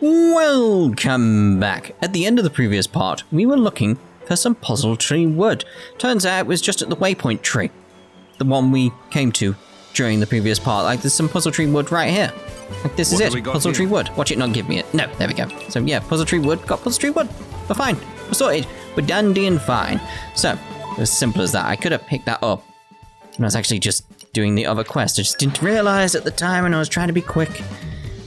Welcome back. At the end of the previous part, we were looking for some puzzle tree wood. Turns out it was just at the waypoint tree. The one we came to during the previous part. Like, there's some puzzle tree wood right here. Like, this is it. Puzzle tree wood. Watch it not give me it. No, there we go. So, yeah, puzzle tree wood. Got puzzle tree wood. We're fine. We're sorted. We're dandy and fine. So, as simple as that. I could have picked that up. And I was actually just doing the other quest. I just didn't realize at the time when I was trying to be quick.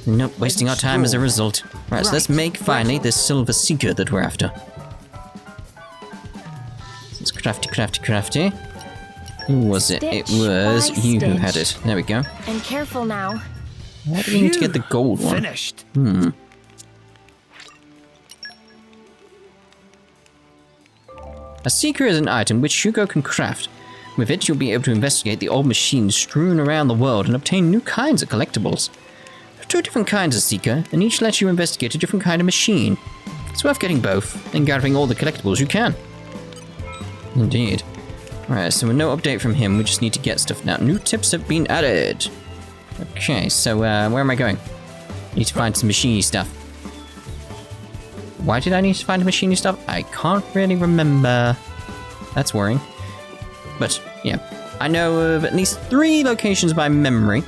Nope, wasting our time as a result. Right, so let's make, finally, this silver seeker that we're after. So it's crafty. Who was it? It was you who had it. There we go. And careful now. Why do we need to get the gold one? Finished. A seeker is an item which Shugo can craft. With it, you'll be able to investigate the old machines strewn around the world and obtain new kinds of collectibles. There are 2 different kinds of seeker, and each lets you investigate a different kind of machine. It's worth getting both, and gathering all the collectibles you can. Indeed. Alright, so with no update from him, we just need to get stuff now. New tips have been added. Okay, so where am I going? Need to find some machine stuff. Why did I need to find machine stuff? I can't really remember. That's worrying. But, yeah. I know of at least 3 locations by memory.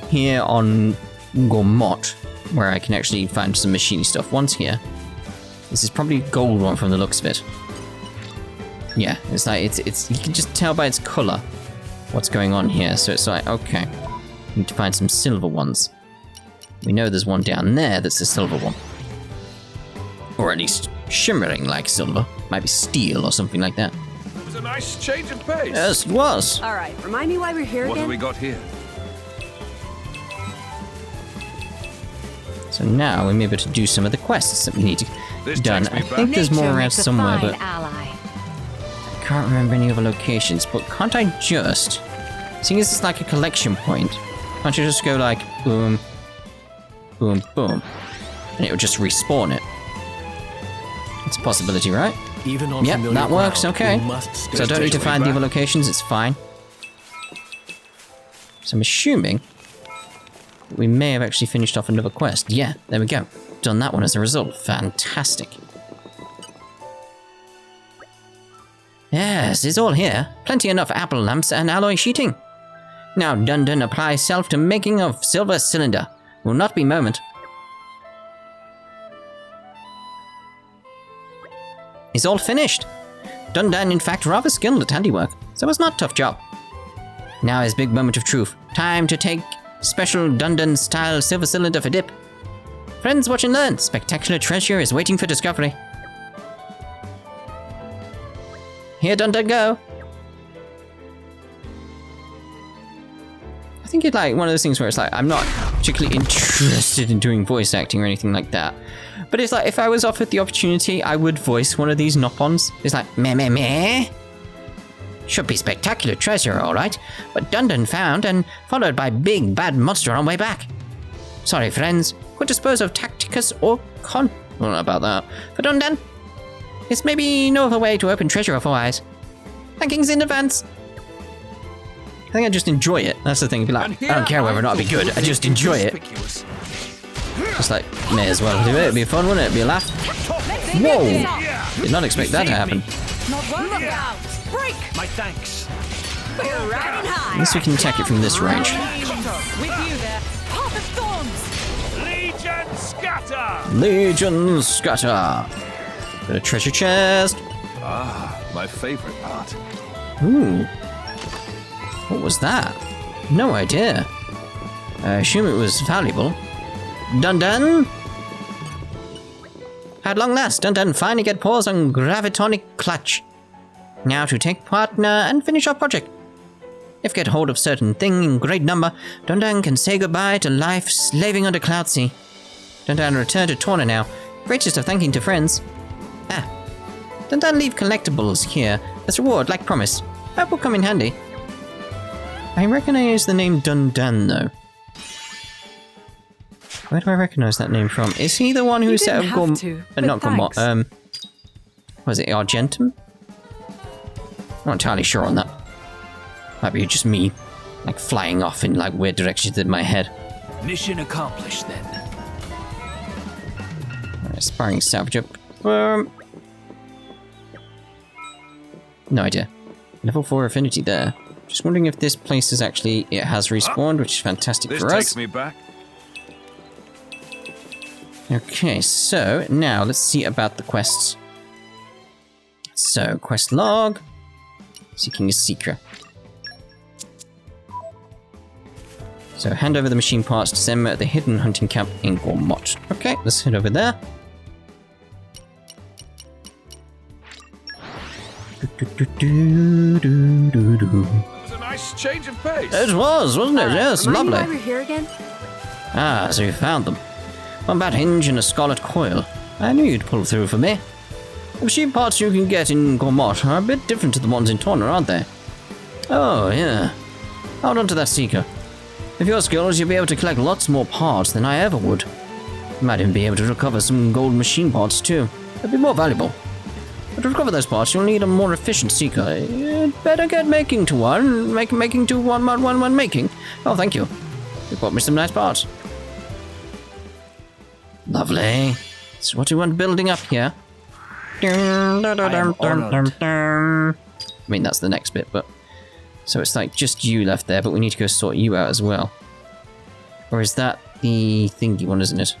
Here on Gormott, where I can actually find some machine stuff. One's here. This is probably a gold one from the looks of it. Yeah, it's like, it's you can just tell by its color what's going on here. So it's like, okay, need to find some silver ones. We know there's one down there that's a silver one. Or at least shimmering like silver. Might be steel or something like that. It was a nice change of pace. Yes, it was. All right, remind me why we're here again? What have we got here? So now we're able to do some of the quests that we need to done. I think there's more around somewhere, but I can't remember any other locations. But can't I just, seeing as it's like a collection point, can't you just go like boom, boom, boom, and it will just respawn it? It's a possibility, right? Even on yep, that works. Okay. So I don't need to find the other locations. It's fine. So I'm assuming we may have actually finished off another quest. Yeah, there we go. Done that one as a result. Fantastic. Yes, it's all here. Plenty enough apple lamps and alloy sheeting. Now Dundon applies self to making of silver cylinder. Will not be moment. It's all finished. Dundon, in fact, rather skilled at handiwork, so it's not a tough job. Now is big moment of truth. Time to take special Dundon-style silver cylinder for dip. Friends, watch and learn. Spectacular treasure is waiting for discovery. Here, Dundon, go. I think it's like one of those things where it's like, I'm not particularly interested in doing voice acting or anything like that. But it's like, if I was offered the opportunity, I would voice one of these Nopons. It's like, meh, meh, meh. Should be spectacular treasure, alright. But Dundon found and followed by big bad monster on way back. Sorry, friends. Could dispose of Tacticus or Con... I don't know about that. For Dundon, it's maybe no other way to open treasure otherwise. Thankings in advance. I think I just enjoy it. That's the thing. Be like, I don't care whether or not it'd be good. I just enjoy it. Just like, may as well do it. It'd be fun, wouldn't it? It'd be a laugh. Whoa! Did not expect that to happen. Break! My thanks. We're riding high. At least we can attack it from this range. With you there. Path of Thorns. Legion scatter! Legion scatter! Got a treasure chest. Ah, my favorite part. Ooh. What was that? No idea. I assume it was valuable. Dundon! At long last, Dundon finally get paws on gravitonic clutch. Now to take partner and finish our project. If get hold of certain thing in great number, Dundon can say goodbye to life slaving under Cloud Sea. Dundon return to Torna now. Greatest of thanking to friends. Ah. Dundon leave collectibles here as reward like promised. That will come in handy. I recognize the name Dundon though. Where do I recognize that name from? Is he the one who set up not Gormott, was it Argentum? I'm not entirely sure on that. Might be just me, like, flying off in, like, weird directions in my head. Mission accomplished, then. Aspiring salvager. No idea. Level 4 affinity there. Just wondering if this place is actually... It has respawned, which is fantastic This for takes us. me back. Okay, so now let's see about the quests. So, quest log. Seeking a seeker. So, hand over the machine parts to Zem at the hidden hunting camp in Gormott. Okay, let's head over there. It was a nice change of pace. It was, wasn't it? Yes, Remind me lovely. why we're here again? Ah, so you found them. One bad hinge and a scarlet coil. I knew you'd pull through for me. The machine parts you can get in Gormott are a bit different to the ones in Torna, aren't they? Oh, yeah. Hold on to that seeker. With your skills, you'll be able to collect lots more parts than I ever would. You might even be able to recover some gold machine parts too. They'll be more valuable. But to recover those parts, you'll need a more efficient seeker. You'd better get making to one. Making to one making. Oh, thank you. You bought me some nice parts. Lovely. So what do you want building up here? I mean, that's the next bit, but... So it's like just you left there, but we need to go sort you out as well. Or is that the thingy one, isn't it?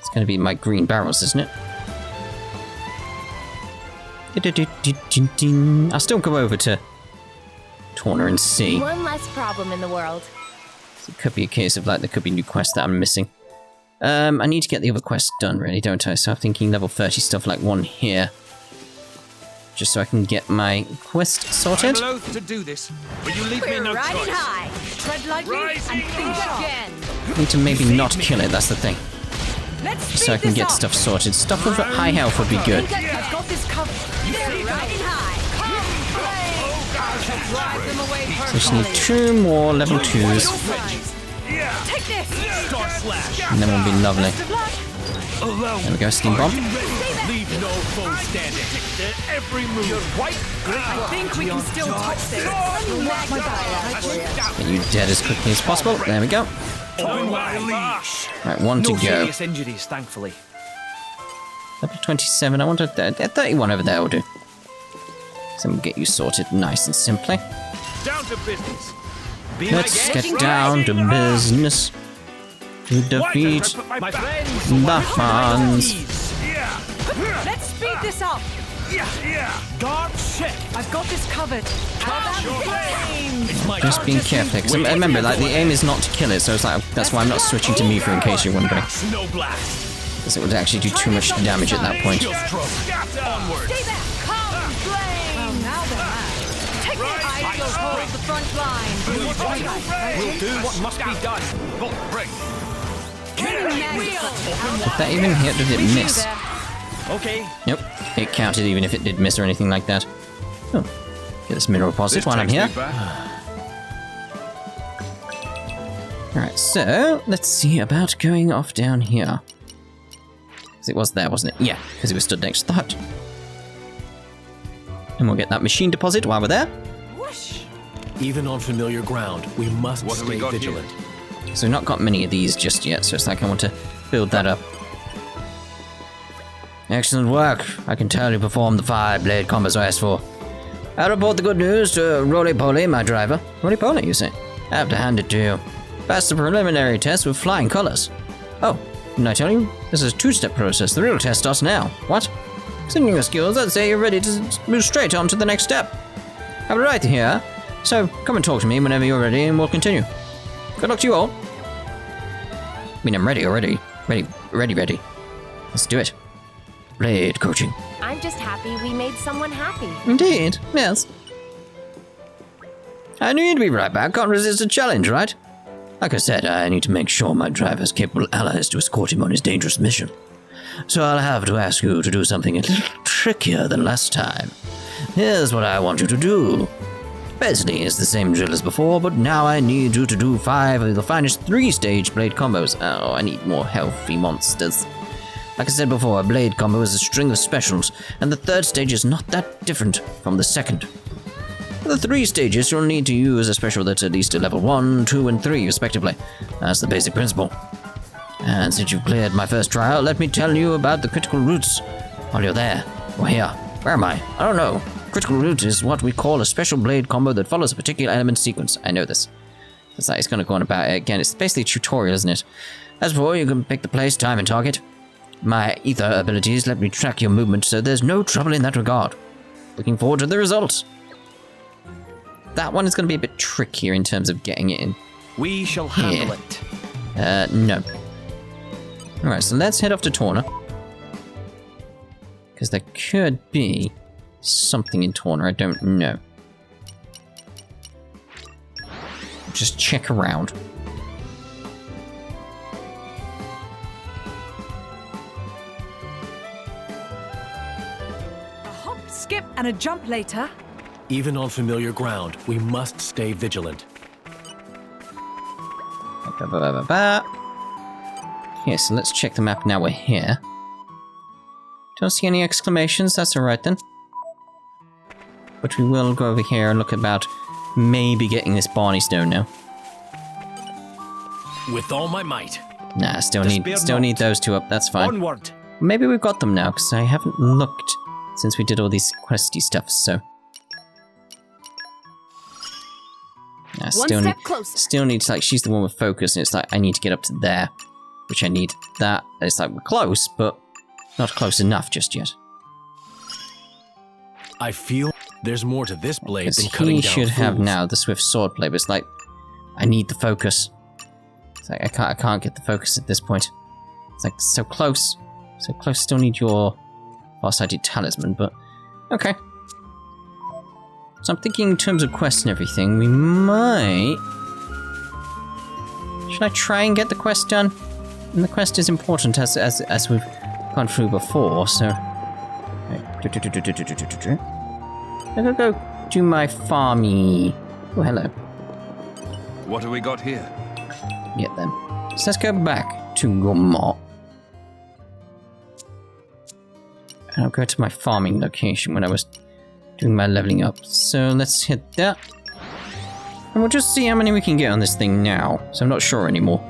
It's going to be my green barrels, isn't it? I'll still go over to Torna and see. One less problem in the world. It could be a case of like there could be new quests that I'm missing. I need to get the other quests done, really, don't I? So I'm thinking level 30 stuff like one here. Just so I can get my quest sorted. I'm loath to do this, but you leave me We're no riding choice. high. Tread lightly Rising and think high. again. Need to maybe not kill it, that's the thing. Let's Just so I can get stuff sorted. Stuff with high health would be good. I've got this covered. They're riding high. Come, drive them away So I just need 2 more level 2s, Take this. Star slash. and then we'll be lovely. Best of luck. Alone. There we go, steam bomb. Leave no foe standing. Every move. You're right. I think we can still touch this. Get you dead as quickly as possible. There we go. On my leash. Right, 1 to No go. serious injuries, thankfully. Level 27, I want a 31 over there will do. So we'll get you sorted nice and simply. Down to business. Be my Let's guest. get down to business. To defeat My friends. the Hans. Yeah. Let's speed this up. Yeah. Guard check. I've got this covered. How about flames? It's my Just being careful, because remember, like, the aim is not to kill it, so it's like, that's why I'm not switching to Mifa in case you're wondering. Snow blast. Because it would actually do too much damage at that point. Scatter. Onward. Stay there. Come, flames. Well, now they're mad. Take this. I will hold the front line. We'll do what must be done. Bolt break. Did that even hit, or did it miss? Okay. Nope, it counted even if it did miss or anything like that. Oh, get this mineral deposit while I'm takes here. me back. Alright, so let's see about going off down here. Because it was there, wasn't it? Yeah, because it was stood next to the hut. And we'll get that machine deposit while we're there. Whoosh. Even on familiar ground, we must What have we stay got vigilant. So we've not got many of these just yet, so it's like I want to build that up. Excellent work. I can tell you performed the 5-blade combos I asked for. I report the good news to Roly-Poly, my driver. Roly-Poly, you say? I have to hand it to you. Passed the preliminary test with flying colors. Oh, didn't I tell you? This is a 2-step process. The real test starts now. What? Considering your skills, I'd say you're ready to move straight on to the next step. I'm right here. So, come and talk to me whenever you're ready and we'll continue. Good luck to you all. I mean, I'm ready already. Ready. Let's do it. Blade coaching. I'm just happy we made someone happy. Indeed, yes. I knew you'd be right back. Can't resist a challenge, right? Like I said, I need to make sure my driver's capable allies to escort him on his dangerous mission. So I'll have to ask you to do something a little trickier than last time. Here's what I want you to do. Basically, it's the same drill as before, but now I need you to do 5 of the finest 3-stage blade combos. Oh, I need more healthy monsters. Like I said before, a blade combo is a string of specials, and the 3rd stage is not that different from the 2nd. For the 3 stages, you'll need to use a special that's at least a level 1, 2, and 3, respectively. That's the basic principle. And since you've cleared my first trial, let me tell you about the critical roots. While you're there, or here, where am I? I don't know. Critical root is what we call a special blade combo that follows a particular element sequence. I know this. It's like it's going to go on about it again. It's basically a tutorial, isn't it? As before, you can pick the place, time, and target. My ether abilities let me track your movement, so there's no trouble in that regard. Looking forward to the results. That one is going to be a bit trickier in terms of getting it in. We shall handle it. No. Alright, so let's head off to Torna. Because there could be something in Torna, I don't know. Just check around. A hop, skip, and a jump later. Even on familiar ground, we must stay vigilant. Yeah, so let's check the map now we're here. Don't see any exclamations, that's alright then. But we will go over here and look about maybe getting this Barney Stone now. With all my might. Nah, still need those two up, that's fine. Onward. Maybe we've got them now, because I haven't looked since we did all these questy stuff, so... Nah, still needs, like, she's the one with focus, and it's like, I need to get up to there. Which I need that. It's like, we're close, but not close enough just yet. I feel there's more to this blade than cutting he down should have fools. now the swift sword blade, but it's like, I need the focus. It's like, I can't get the focus at this point. It's like, so close. So close, still need your far-sighted talisman, but okay. So I'm thinking in terms of quests and everything, we might... Should I try and get the quest done? And the quest is important as we've gone through before, so... I'm gonna go do my farmy... Oh, hello. What have we got here? Yeah, then. So let's go back to Gormont. And I'll go to my farming location when I was doing my leveling up. So let's hit that. And we'll just see how many we can get on this thing now. So I'm not sure anymore.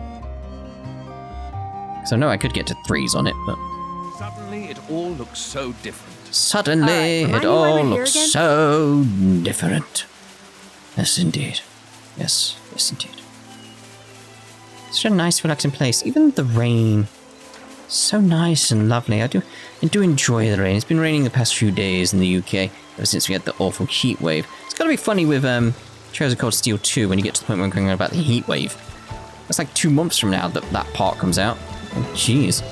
Because I know I could get to 3s on it, but... Suddenly it all looks so different. Suddenly it all looks so different. Yes, indeed. Yes, indeed. Such a nice, relaxing place. Even the rain. So nice and lovely. I do enjoy the rain. It's been raining the past few days in the UK, ever since we had the awful heat wave. It's gotta be funny with Trails of Cold Steel 2 when you get to the point where I'm going on about the heat wave. That's like 2 months from now that part comes out. Oh, jeez.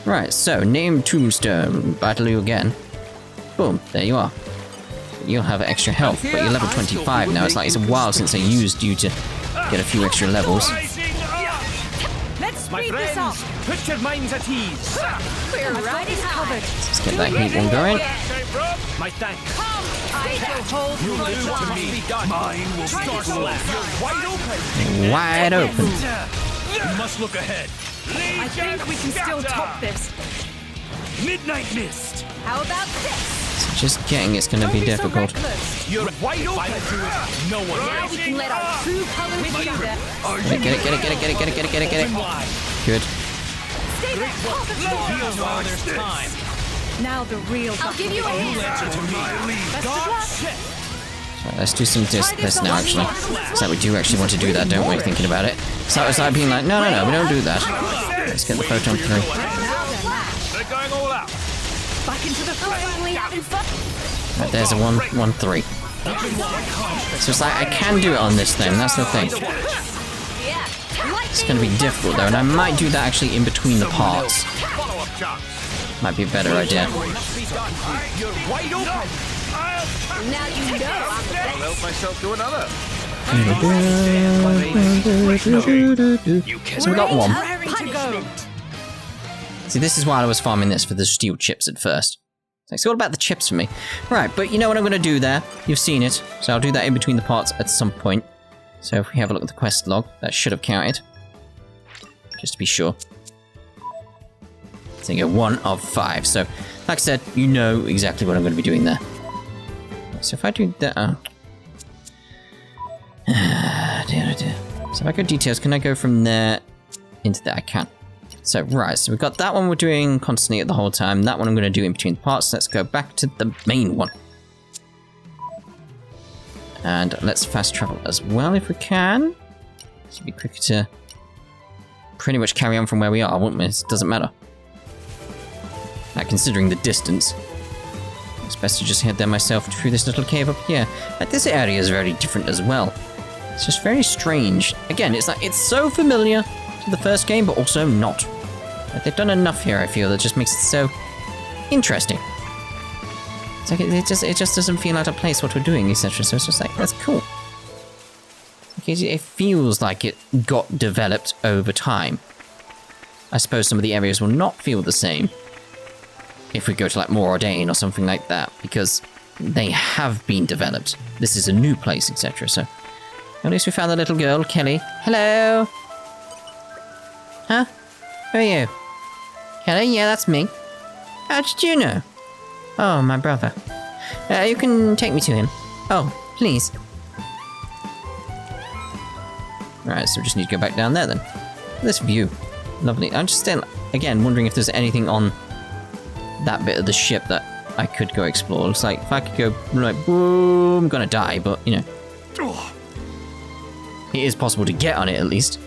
Right, so, name Tombstone. Battle you again. Boom, there you are. You'll have extra health, but you're level 25 now. It's like it's a while since I used you to get a few extra levels. Let's My speed this up. friends, put your minds at ease. We're riding high. Let's get that heat one going. My thanks. I shall hold You'll front do what line. must be done. Mine will Start be left. You're Wide wide open. Wide open. You must look ahead. I think we can still top this. Midnight Mist. How about this? Just getting it's going to be Don't so difficult. reckless. You're wide open. No one Now we can let our true colors show there. Get it. Good. Stay there. Here's while there's time. Now the real I'll give you a hand. Best of luck. Right, let's do some this now, actually. So we do actually want to do that, don't we, thinking about it? So it's like being like, no, we don't do that. Let's get the photon through. They're going all out. Back into the fray. Finally having fun. Right, there's a 1-3. So it's like, I can do it on this thing, that's the thing. It's going to be difficult, though, and I might do that actually in between the parts. Follow-up chance. Might be a better idea. You're wide open. Now you know I'm the I'll help myself to another. So we got one. Raring to go. See, this is why I was farming this for the steel chips at first. It's all about the chips for me. Right, but you know what I'm going to do there? You've seen it. So I'll do that in between the parts at some point. So if we have a look at the quest log, that should have counted. Just to be sure. So you get 1 of 5. So, like I said, you know exactly what I'm going to be doing there. So if I do that... dear. So if I go details, can I go from there into there? I can. So, right, so we've got that one we're doing constantly at the whole time. That one I'm going to do in between parts. Let's go back to the main one. And let's fast travel as well if we can. It'll be quicker to pretty much carry on from where we are, won't we? It doesn't matter. Now, considering the distance, it's best to just head there myself through this little cave up here. Like, this area is very different as well. It's just very strange. Again, it's like, it's so familiar to the first game, but also not. Like, they've done enough here, I feel, that just makes it so interesting. It's like, it just doesn't feel out of place what we're doing, etc. So it's just like, that's cool. It feels like it got developed over time. I suppose some of the areas will not feel the same if we go to like Moradane or something like that, because they have been developed. This is a new place, etc. So at least we found the little girl, Kelly. Hello? Huh? Who are you? Kelly? Yeah, that's me. How did you know? Oh, my brother. You can take me to him. Oh, please. Right, so we just need to go back down there then. This view. Lovely. I'm just still, again, wondering if there's anything on that bit of the ship that I could go explore. It's like, if I could go, like, boom, I'm gonna die, but, you know. It is possible to get on it, at least.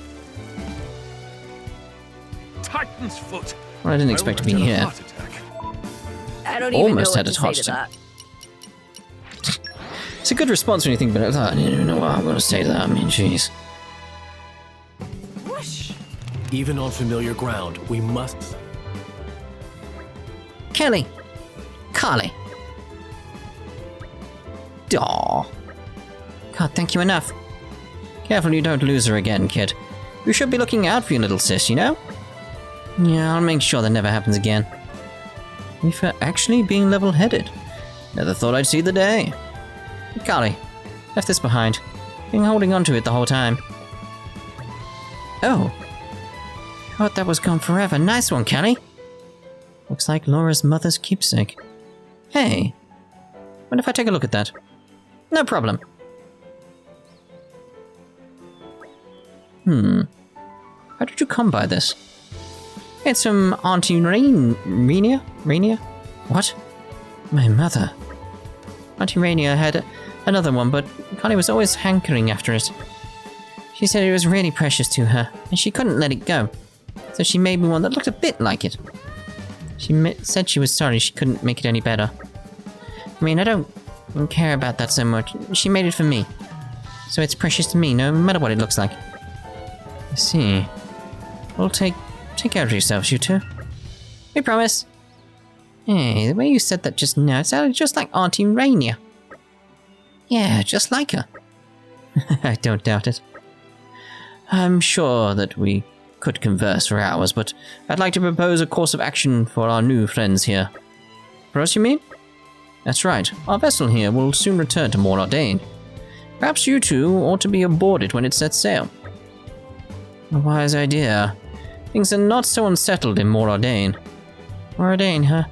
Titan's foot. Well, I didn't expect to be here. I don't even Almost know had what a to heart say to attack. that. It's a good response when you think, but I don't even know what I'm going to say to that. I mean, jeez. Even on familiar ground, we must... Kelly! Carly! Aw. Can't thank you enough. Careful you don't lose her again, kid. You should be looking out for your little sis, you know? Yeah, I'll make sure that never happens again. You for actually being level-headed. Never thought I'd see the day. Golly, left this behind. Been holding on to it the whole time. Oh. Thought that was gone forever. Nice one, Kelly. Looks like Lora's mother's keepsake. Hey. What if I take a look at that? No problem. How did you come by this? It's from Auntie Rainier? What? My mother. Auntie Rainier had another one, but Connie was always hankering after it. She said it was really precious to her, and she couldn't let it go. So she made me one that looked a bit like it. She said she was sorry she couldn't make it any better. I mean, I don't care about that so much. She made it for me. So it's precious to me, no matter what it looks like. I see. Well, take care of yourselves, you two. We promise. Hey, the way you said that just now, it sounded just like Auntie Rainier. Yeah, just like her. I don't doubt it. I'm sure that we could converse for hours, but I'd like to propose a course of action for our new friends here. For us, you mean? That's right. Our vessel here will soon return to Moradane. Perhaps you two ought to be aboard it when it sets sail. A wise idea. Things are not so unsettled in Moradane. Moradane, huh?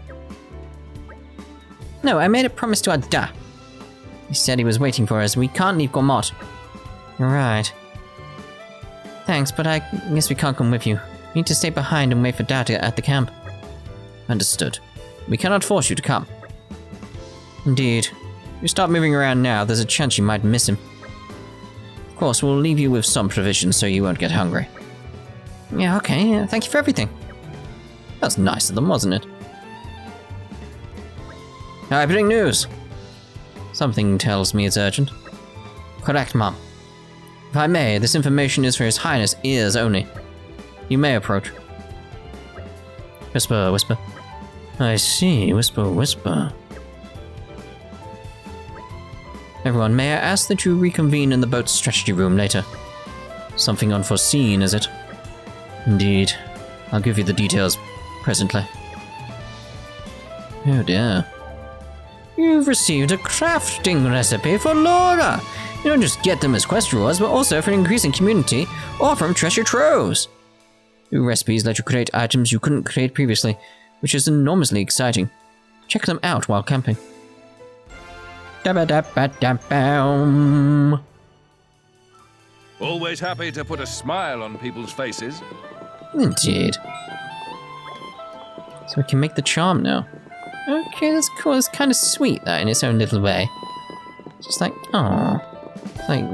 No, I made a promise to Addam. He said he was waiting for us. We can't leave Gormott. You're right. Thanks, but I guess we can't come with you. We need to stay behind and wait for Dad at the camp. Understood. We cannot force you to come. Indeed. If you start moving around now, there's a chance you might miss him. Of course, we'll leave you with some provisions so you won't get hungry. Yeah, okay. Thank you for everything. That's nice of them, wasn't it? I bring news. Something tells me it's urgent. Correct, Mom. If I may, this information is for His Highness' ears only. You may approach. Whisper, whisper. I see. Whisper, whisper. Everyone, may I ask that you reconvene in the boat's strategy room later? Something unforeseen, is it? Indeed. I'll give you the details presently. Oh dear. You've received a crafting recipe for Lora! You don't just get them as quest rewards, but also for increasing community or from treasure troves. New recipes let you create items you couldn't create previously, which is enormously exciting. Check them out while camping. Always happy to put a smile on people's faces. Indeed. So we can make the charm now. Okay, that's cool. It's kind of sweet, that, in its own little way. Just like, oh, like,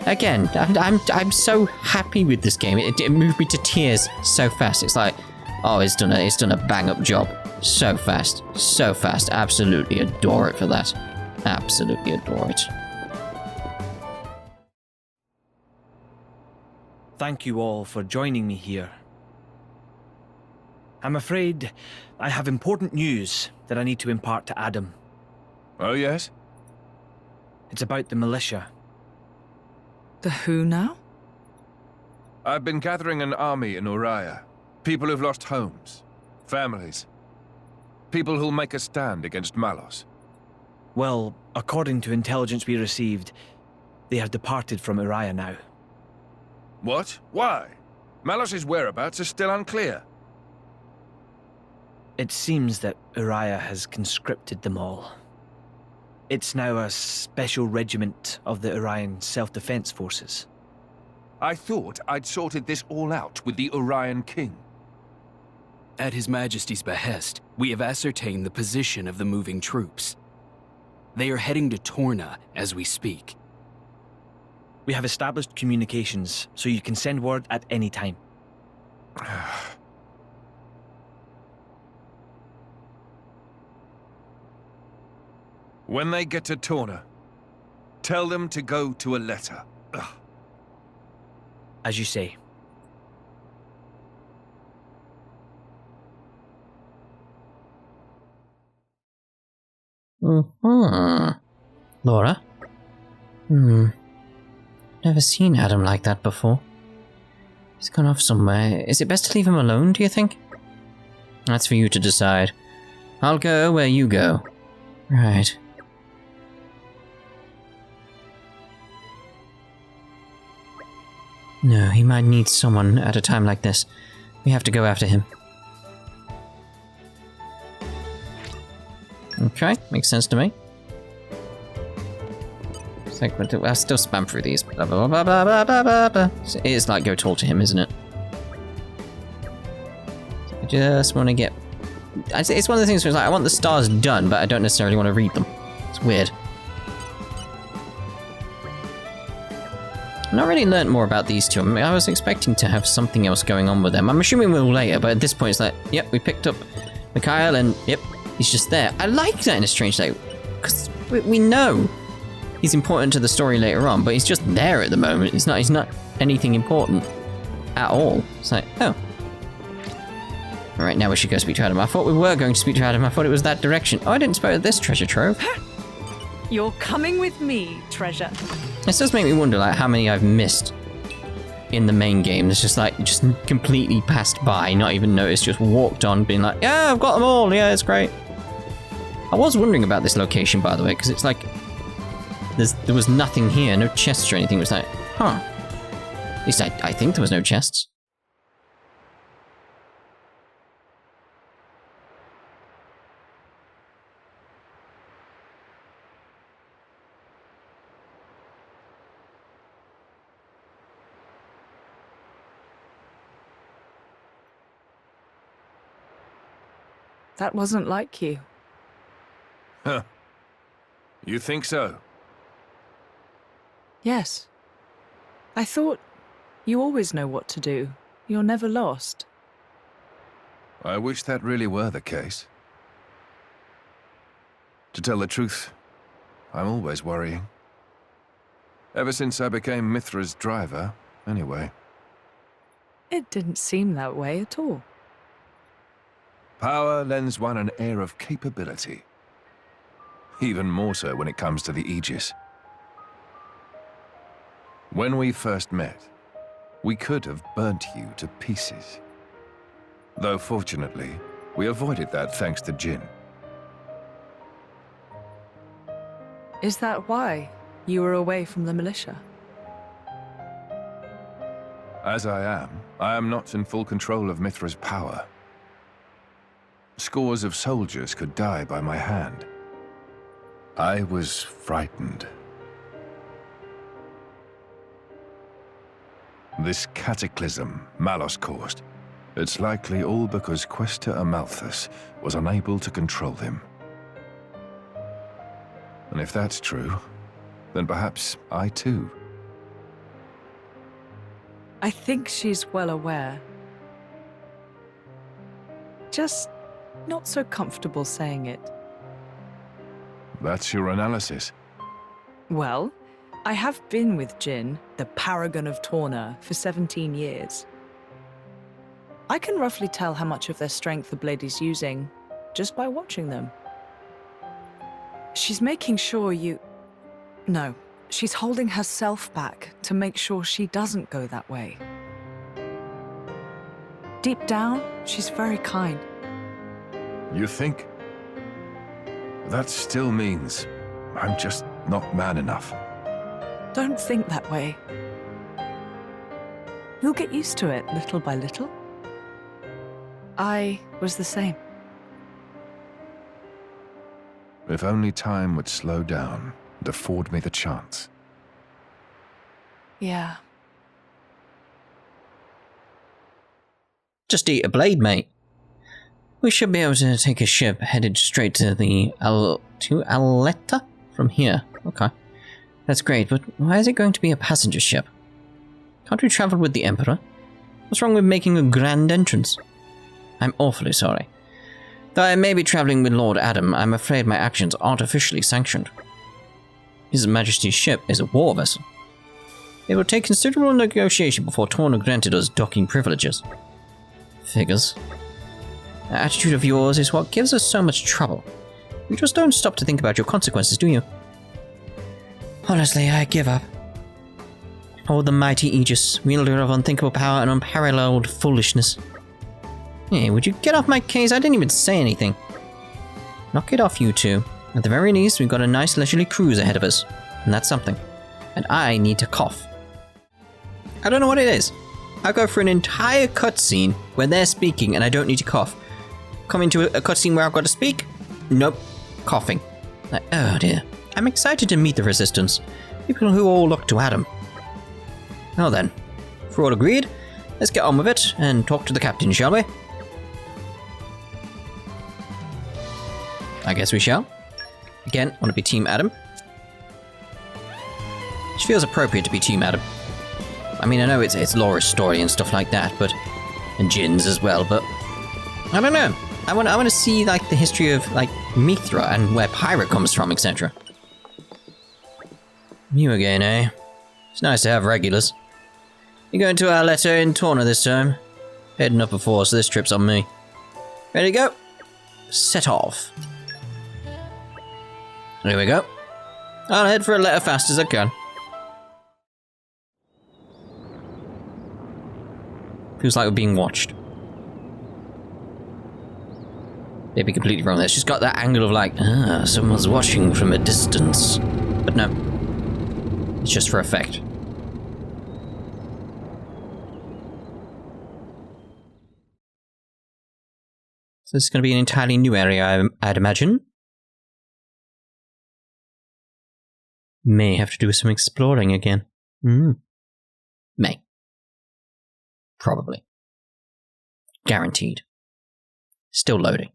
again, I'm so happy with this game. It moved me to tears so fast. It's like, oh, it's done a bang up job. So fast. Absolutely adore it for that. Absolutely adore it. Thank you all for joining me here. I'm afraid I have important news that I need to impart to Addam. Oh, yes? It's about the militia. The who now? I've been gathering an army in Uriah. People who've lost homes, families. People who'll make a stand against Malos. Well, according to intelligence we received, they have departed from Uriah now. What? Why? Malos' whereabouts are still unclear. It seems that Uriah has conscripted them all. It's now a special regiment of the Urian Self-Defense Forces. I thought I'd sorted this all out with the Urian king. At His Majesty's behest, we have ascertained the position of the moving troops. They are heading to Torna as we speak. We have established communications, so you can send word at any time. When they get to Torna, tell them to go to a letter. Ugh. As you say. Lora? Never seen Addam like that before. He's gone off somewhere. Is it best to leave him alone, do you think? That's for you to decide. I'll go where you go. Right. No, he might need someone at a time like this. We have to go after him. Okay, makes sense to me. It's like, I'll still spam through these. Blah, blah, blah, blah, blah, blah, blah, blah. It is like go talk to him, isn't it? I just want to get... It's one of the things where it's like, I want the stars done, but I don't necessarily want to read them. It's weird. I've not really learnt more about these two. I mean, I was expecting to have something else going on with them. I'm assuming we'll later, but at this point it's like, yep, we picked up Mikhail and yep, he's just there. I like that in a strange way, because we know he's important to the story later on, but he's just there at the moment. He's not anything important at all. It's like, oh. Alright, now we should go speak to Addam. I thought we were going to speak to Addam. I thought it was that direction. Oh, I didn't spot this treasure trove. You're coming with me, treasure. This does make me wonder, like, how many I've missed in the main game. It's just, like, just completely passed by, not even noticed, just walked on, being like, yeah, I've got them all, yeah, it's great. I was wondering about this location, by the way, because it's like, there was nothing here, no chests or anything. It was like, huh. At least I think there was no chests. That wasn't like you. Huh. You think so? Yes. I thought you always know what to do. You're never lost. I wish that really were the case. To tell the truth, I'm always worrying. Ever since I became Mithra's driver, anyway. It didn't seem that way at all. Power lends one an air of capability. Even more so when it comes to the Aegis. When we first met, we could have burnt you to pieces. Though fortunately, we avoided that thanks to Jin. Is that why you were away from the militia? As I am not in full control of Mithra's power. Scores of soldiers could die by my hand. I was frightened. This cataclysm Malos caused, It's likely all because Questa Amalthus was unable to control him. And if that's true, then perhaps I too. I think she's well aware. Just not so comfortable saying it. That's your analysis. Well, I have been with Jin, the paragon of Torna, for 17 years. I can roughly tell how much of their strength the blade is using just by watching them. She's making sure you... No, she's holding herself back to make sure she doesn't go that way. Deep down, she's very kind. You think? That still means I'm just not man enough. Don't think that way. You'll get used to it little by little. I was the same. If only time would slow down and afford me the chance. Yeah. Just eat a blade, mate. We should be able to take a ship headed straight to the Aletta from here. Okay. That's great, but why is it going to be a passenger ship? Can't we travel with the Emperor? What's wrong with making a grand entrance? I'm awfully sorry. Though I may be traveling with Lord Addam, I'm afraid my actions aren't officially sanctioned. His Majesty's ship is a war vessel. It will take considerable negotiation before Torna granted us docking privileges. Figures. That attitude of yours is what gives us so much trouble. You just don't stop to think about your consequences, do you? Honestly, I give up. Oh, the mighty Aegis, wielder of unthinkable power and unparalleled foolishness. Hey, would you get off my case? I didn't even say anything. Knock it off, you two. At the very least, we've got a nice leisurely cruise ahead of us. And that's something. And I need to cough. I don't know what it is. I go for an entire cutscene where they're speaking and I don't need to cough. Come into a cutscene where I've got to speak? Nope. Coughing. Like, oh dear. I'm excited to meet the Resistance. People who all look to Addam. Well then. If we're all agreed, let's get on with it and talk to the captain, shall we? I guess we shall. Again, want to be Team Addam. Which feels appropriate to be Team Addam. I mean, I know it's Lora's story and stuff like that, but... and Jin's as well, but... I don't know. I want to see, like, the history of, like, Mithra and where Pyra comes from, etc. You again, eh? It's nice to have regulars. You going to our letter in Torna this time? Heading up before, so this trip's on me. Ready to go? Set off. Here we go. I'll head for a letter fast as I can. Feels like we're being watched. They'd be completely wrong. It's just got that angle of like, someone's watching from a distance. But no. It's just for effect. So this is going to be an entirely new area, I'd imagine. May have to do some exploring again. May. Probably. Guaranteed. Still loading.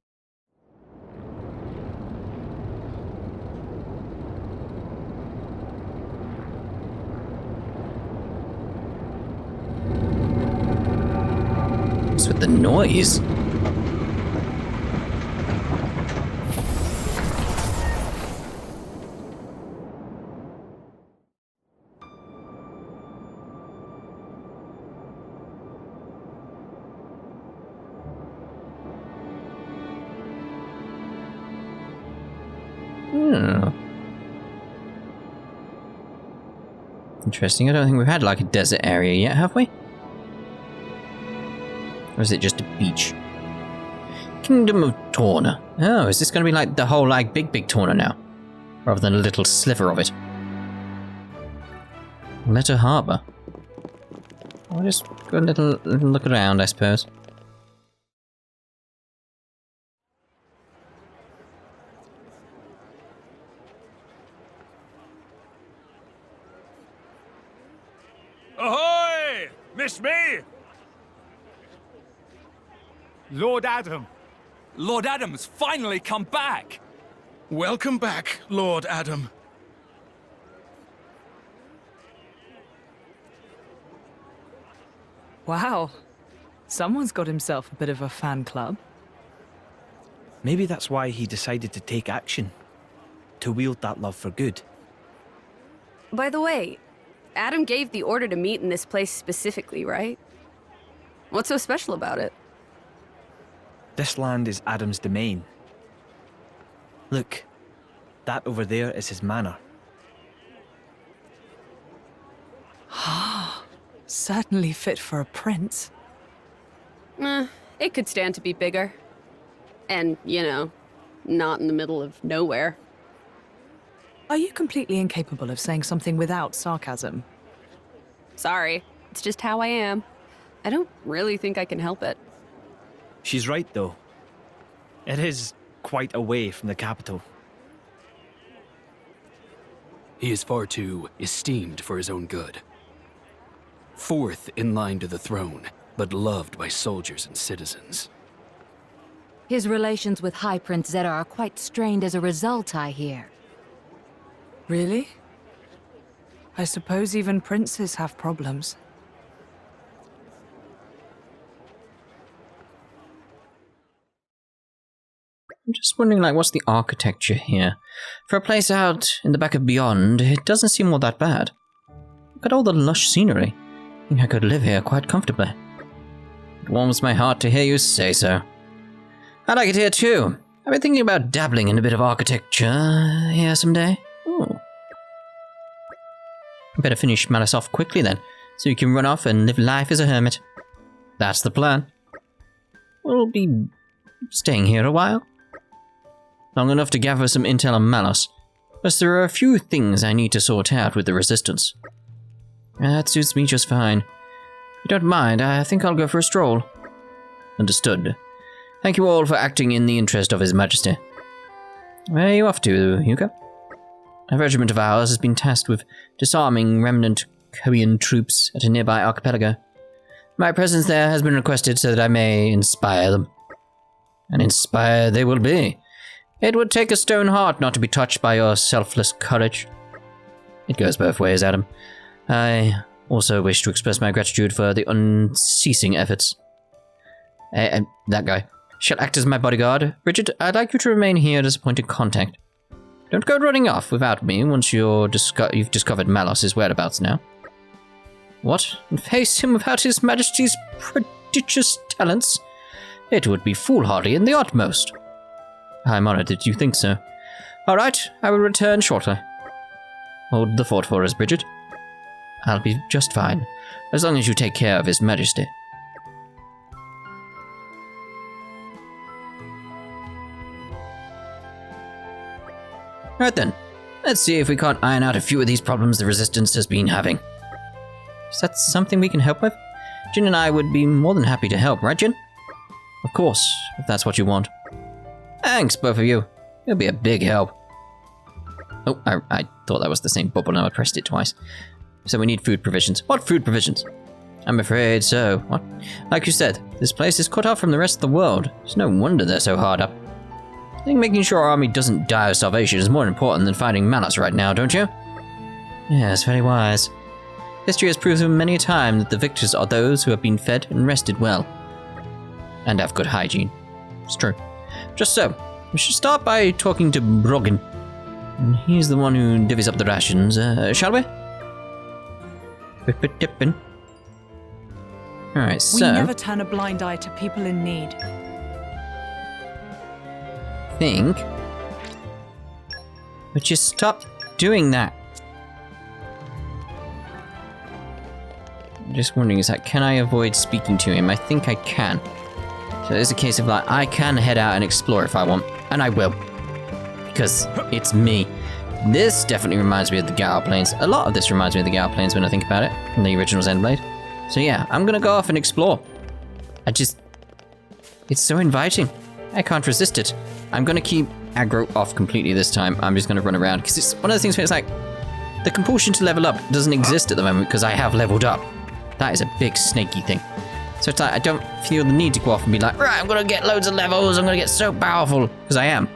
What's with the noise? Interesting. I don't think we've had like a desert area yet, have we? Or is it just a beach? Kingdom of Torna. Oh, is this going to be like the whole like big Torna now? Rather than a little sliver of it. Letter Harbour. I'll just go a little look around, I suppose. Ahoy! Miss me? Lord Addam. Lord Addam's finally come back! Welcome back, Lord Addam. Wow. Someone's got himself a bit of a fan club. Maybe that's why he decided to take action. To wield that love for good. By the way, Addam gave the order to meet in this place specifically, right? What's so special about it? This land is Addam's domain. Look, that over there is his manor. Certainly fit for a prince. It could stand to be bigger. And, not in the middle of nowhere. Are you completely incapable of saying something without sarcasm? Sorry, it's just how I am. I don't really think I can help it. She's right, though. It is quite away from the capital. He is far too esteemed for his own good. Fourth in line to the throne, but loved by soldiers and citizens. His relations with High Prince Zeta are quite strained as a result, I hear. Really? I suppose even princes have problems. I'm just wondering, what's the architecture here? For a place out in the back of Beyond, it doesn't seem all that bad. Look at all the lush scenery. I think I could live here quite comfortably. It warms my heart to hear you say so. I like it here too. I've been thinking about dabbling in a bit of architecture here someday. Ooh. I better finish Malice off quickly then, so you can run off and live life as a hermit. That's the plan. We'll be staying here a while. Long enough to gather some intel on Malos, plus there are a few things I need to sort out with the Resistance. That suits me just fine. If you don't mind, I think I'll go for a stroll. Understood. Thank you all for acting in the interest of His Majesty. Where are you off to, Hugo? A regiment of ours has been tasked with disarming remnant Korean troops at a nearby archipelago. My presence there has been requested so that I may inspire them. And inspired they will be. It would take a stone heart not to be touched by your selfless courage. It goes both ways, Addam. I also wish to express my gratitude for the unceasing efforts. That guy shall act as my bodyguard. Bridget, I'd like you to remain here as a point of contact. Don't go running off without me once you've discovered Malos' whereabouts now. What? And face him without His Majesty's prodigious talents? It would be foolhardy in the utmost. I'm honored that you think so. Alright, I will return shortly. Hold the fort for us, Bridget. I'll be just fine, as long as you take care of His Majesty. Alright then, let's see if we can't iron out a few of these problems the Resistance has been having. Is that something we can help with? Jin and I would be more than happy to help, right, Jin? Of course, if that's what you want. Thanks, both of you. You'll be a big help. Oh, I thought that was the same bubble, now I pressed it twice. So we need food provisions. What food provisions? I'm afraid so. What? Like you said, this place is cut off from the rest of the world. It's no wonder they're so hard up. I think making sure our army doesn't die of starvation is more important than fighting Malos right now, don't you? Yes, very wise. History has proven many a time that the victors are those who have been fed and rested well. And have good hygiene. It's true. Just so, we should start by talking to Broggen. He's the one who divvies up the rations, shall we? Dippin'. Alright, so... We never turn a blind eye to people in need. Think... But just stop doing that. I'm just wondering, can I avoid speaking to him? I think I can. So it's a case of I can head out and explore if I want. And I will. Because it's me. This definitely reminds me of the Gao Plains. A lot of this reminds me of the Gao Plains when I think about it. From the original Xenoblade. So yeah, I'm gonna go off and explore. It's so inviting. I can't resist it. I'm gonna keep aggro off completely this time. I'm just gonna run around. Because it's one of those things where it's the compulsion to level up doesn't exist at the moment because I have leveled up. That is a big snaky thing. So it's like, I don't feel the need to go off and be like, right, I'm gonna get loads of levels, I'm gonna get so powerful, because I am.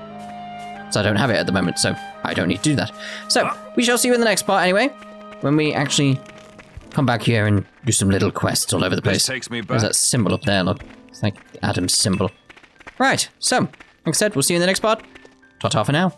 So I don't have it at the moment, so I don't need to do that. So, we shall see you in the next part anyway, when we actually come back here and do some little quests all over the place. This takes me back. There's that symbol up there, look. It's like Addam's symbol. Right, so, like I said, we'll see you in the next part. Ta-ta for now.